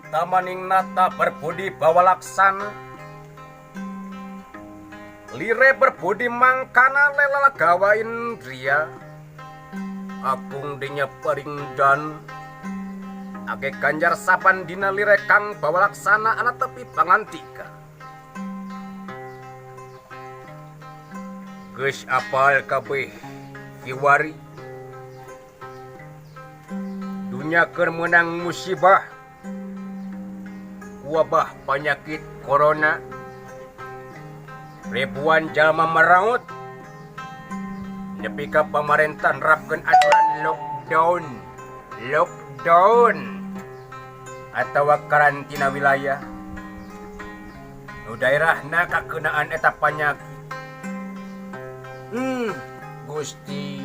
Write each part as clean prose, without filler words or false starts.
tamaning nata berbudi bawa laksana, lire berbudi mangkana lela gawa indria, agung dinya paringdan, age ganjar saban dina lire kang bawa laksana ana tepi pangantika. Geus apal kabeh kiwari, dunya keur meunang musibah, wabah penyakit corona, ribuan jalma meraut, nepi ka pamarentah nerapkeun aturan lockdown atawa karantina wilayah. Nu daerahna kakeunaan eta panyakit. Gusti,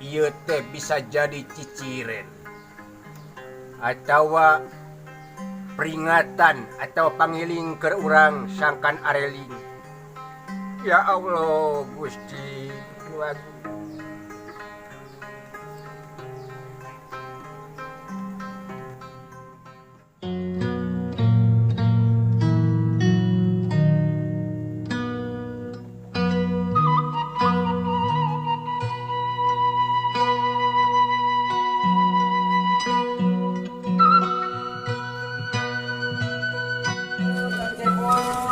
ieu teh bisa jadi ciciren atawa peringatan atau pangiling ke urang sangkan areling. Ya Allah Gusti,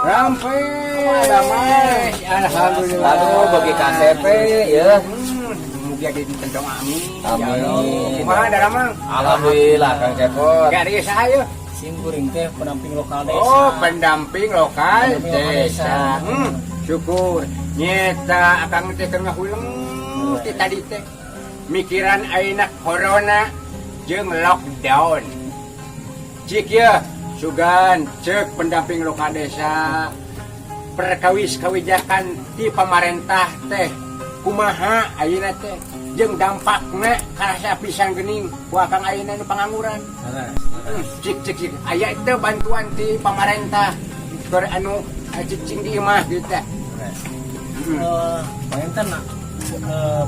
sampai damai, alhamdulillah. Aduh, bagi KTP ya. Jadi tentang amin. Amin. Kumaha da Ramang? Alhamdulillah Kang Cepot. Gak ada saya. Simkuring teh pendamping lokal desa. Oh, pendamping lokal desa. Syukur. Nyeta akang teh keur ngahuleng ti tadi teh. Mikiran ayeuna corona jeung lockdown. Cik ya, sugan cek pendamping lokal desa. Perkawis kawijakan di pemerintah teh kumaha ayeuna teh jeung dampakna karasa pisan geuning ku akang ayeuna nu pangangguran. Cik aya teh bantuan ti pemerintah keur anu cicing di imah gitu teh.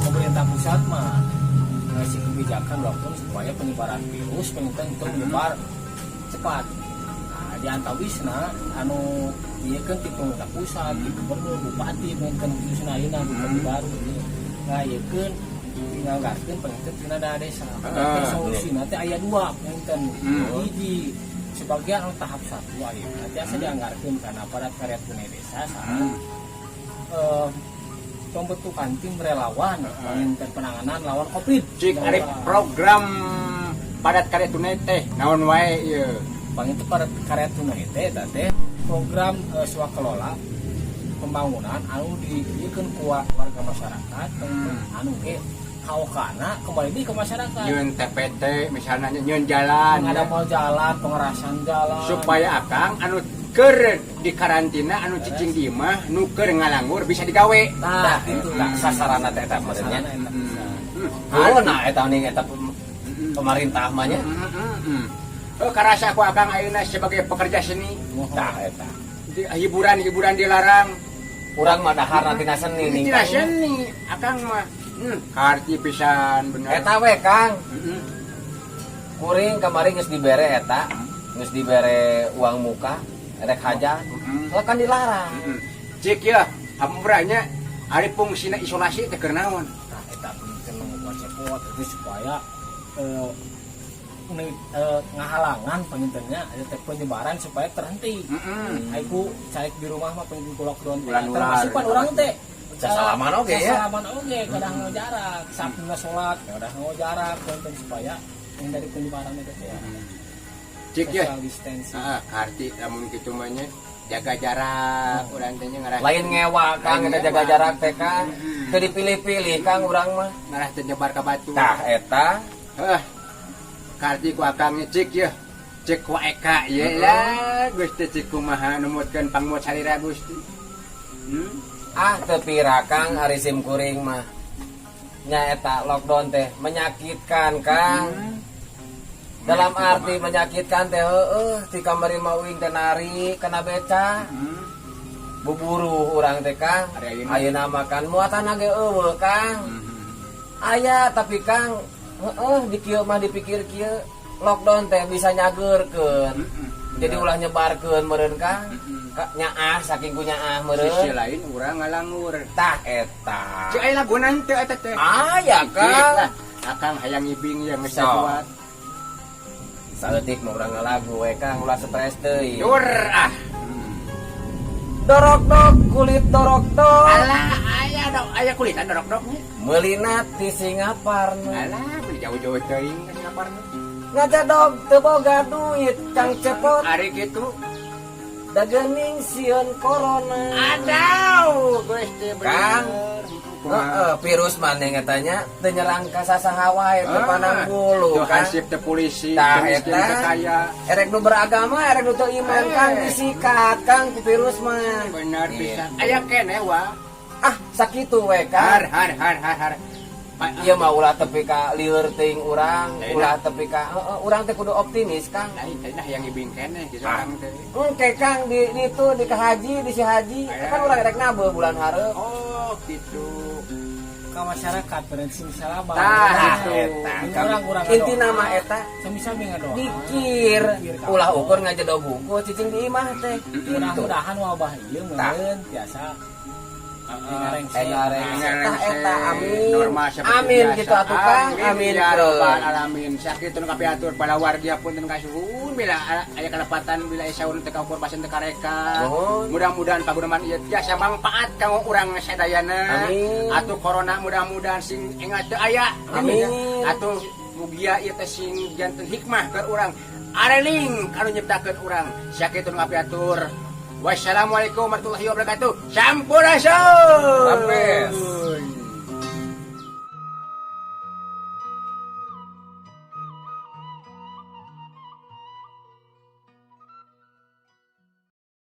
Pemerintah pusat mah ngasih kebijakan lockdown supaya penyebaran virus penyebaran itu menyebar cepat. Nah, di antawisna anu ieu kan ti pemerintah pusat, ti gubernur, bupati pengen khususna ayeuna bupati baru ieu. Nah, ieu kan nganggarkeun pengen tina desa. Solusina teh aya dua pengen hiji sebagian tahap 1 ayeuna nanti asa dianggarkeun kana aparat karya tunai desa sareng pembentukan tim relawan pengen penanganan lawan Covid. Cik ari program padat karya tunai teh naon wae ieu? Bang itu padat karya tunai teh teh program swakelola pembangunan anu diekeun ku warga masyarakat anu ge kaokana kembali ke masyarakat. Nyeun TPT misalnya nyeun jalan, ngadapal jalan, pengerasan jalan supaya akang anu keur di karantina anu cicing di imah nu keur ngalanggur bisa digawe. Nah, itu lah sasaranna teh eta maksudnya. Nah, eta ning eta pemerintah mah nya. Karasa ku akang ayeuna sebagai pekerja seni. Tah eta. Hiburan dilarang. Urang mah dahar tina seni ning. Tina seni, akang mah karti pisan bener. Eta we Kang. Kuring kamari geus dibere eta, geus dibere uang muka, rek haja. Kan dilarang. Cik ya, amurahnya ari fungsina isolasi teh keur naon? Tah eta penting buat cepot itu supaya ngahalangan pengintennya ada teh penyebaran supaya terhenti. Aiku carik di rumah mah pengen ku lockdown. Termasuk pan urang teh salaman oge ya. Salaman oge kadang mau jarak, sabtu salat kadang mau jarak penting supaya menghindari penyebaran itu ya. Cik ya. Social distancing. Karti lamun kitu mah nya jaga jarak urang teh ngarah. Lain ngewa Kang eta jaga jarak teh Kang. Teu dipilih-pilih Kang urang mah. Ngarah teh nyebar ka batu. Tah eta karti ku akang cik ya. Cek ku eka ye lah Gusti cik kumaha numutkeun pangmut salira Gusti. Teu pira Kang ari sim kuring mah. Nya eta lockdown teh menyakitkan Kang. Dalam arti menyakitkan teh ti kamari mah uing teh nari kana beca. Buburu urang teh Kang. Ayeuna makan muatan ge eueuh Kang. Aya tapi Kang di kieu mah dipikir kieu lockdown teh bisa nyageurkeun. Jadi Ya. ulah nyebarkeun meureun Kang. Nyaah saking ku nyaah Sisi meureun. lain urang ngalangur. Tah eta. Cek aya lagunan teu eta teh. Ya Kang. Akang hayang ngibing yang geus So. kuat. Saeutik nu urang ngalagu we Kang ulah stres teuing. Dur ah. Dorok-dok kulit dorok-dok. Alah aya kulitan dorok-doroknya. Meulina ti Singaparna. Alah beli jauh-jauh teuing ka Singaparna. Ngajadog teu boga duit Kang Cepot. Ari kitu. Da geuning sieun corona. Adau, geus teh Kang. Virus maneh ngatanya teu nyerang ka sasaha wae teu pandang bulu Tuh Kang. hansip teh polisi, Tah, teu miskin eta. teu kaya. Erek nu beragama, erek nu teu iman Kang disikat Kang ku virus mah. Bener Iya. pisan. Aya keneh wa. Ah, sakitu we Har Kang. har. Ieu mah ulah tepi ka lieur teuing urang, Lain, ulah tepi ka urang teh kudu optimis Kang. Lain teh yang ngibing keneh gitu orang teh. Engke Kang di itu di ka haji, di si haji. Aya. Kan urang erek nabeuh bulan hareup. Oh, gitu. Ka masyarakat berencing salamah. Tah, gitu. Urang-urang Inti nama eta sami-sami ngadoa. dikir ulah ukur ngajedog buku cicing di imah teh. Mudah-mudahan wabah ieu Tah. meureun tiasa Ngarengse. Ngarengse. Tah eta amin. Normal seperti Amin biasa. gitu atuh Kang. Amin. ya Bro. rabbal alamin. Sakitu nu kapiatur pada warga punten kasuhun bila aya kalepatan bila saun teu kaukur pasen teu kareka. Nuhun. Mudah-mudahan pagunaman ieu tiasa manfaat kanggo urang sadayana. Amin. Atuh corona mudah-mudahan sing ingat teu aya. Amin. Atuh mugia ieu teh sing janten hikmah keur urang. Areling anu nyiptakeun urang. Sakitu nu kapiatur. Wassalamualaikum warahmatullahi wabarakatuh. Sampurasun. Sampes.